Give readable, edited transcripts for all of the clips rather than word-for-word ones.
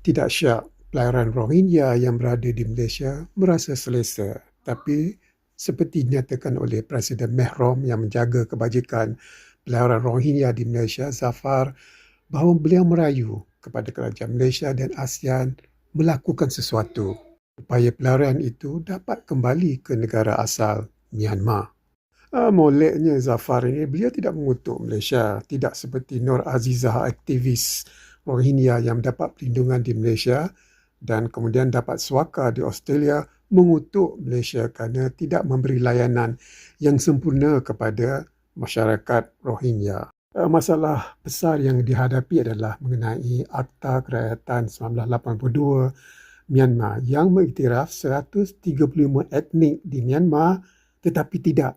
tidak syak pelayaran Rohingya yang berada di Malaysia merasa selesa, tapi seperti dinyatakan oleh Presiden Mehrom yang menjaga kebajikan pelayaran Rohingya di Malaysia, Zafar, bahawa beliau merayu kepada kerajaan Malaysia dan ASEAN melakukan sesuatu supaya pelayaran itu dapat kembali ke negara asal Myanmar. Moleknya Zafar ini, beliau tidak mengutuk Malaysia, tidak seperti Nur Azizah, aktivis Rohingya yang mendapat perlindungan di Malaysia dan kemudian dapat suaka di Australia, mengutuk Malaysia kerana tidak memberi layanan yang sempurna kepada masyarakat Rohingya. Masalah besar yang dihadapi adalah mengenai Akta Kerakyatan 1982 Myanmar yang mengiktiraf 135 etnik di Myanmar tetapi tidak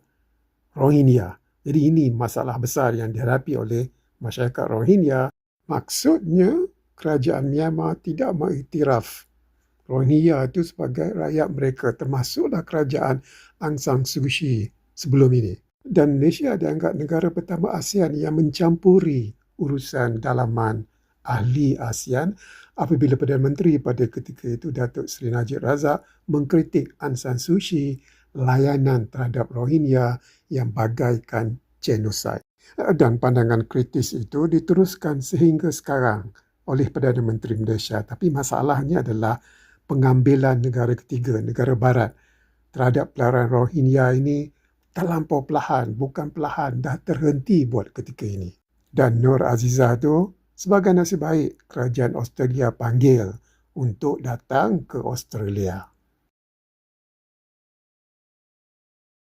Rohingya. Jadi ini masalah besar yang dihadapi oleh masyarakat Rohingya. Maksudnya kerajaan Myanmar tidak mengiktiraf Rohingya itu sebagai rakyat mereka, termasuklah kerajaan Aung San Suu Kyi sebelum ini. Dan Malaysia dianggap negara pertama ASEAN yang mencampuri urusan dalaman ahli ASEAN apabila Perdana Menteri pada ketika itu, Datuk Seri Najib Razak, mengkritik Aung San Suu Kyi layanan terhadap Rohingya yang bagaikan genosid. Dan pandangan kritis itu diteruskan sehingga sekarang oleh Perdana Menteri Malaysia. Tapi masalahnya adalah pengambilan negara ketiga, negara barat terhadap pelayaran Rohingya ini terlampau perlahan, bukan perlahan, dah terhenti buat ketika ini. Dan Nur Azizah itu sebagai nasib baik kerajaan Australia panggil untuk datang ke Australia.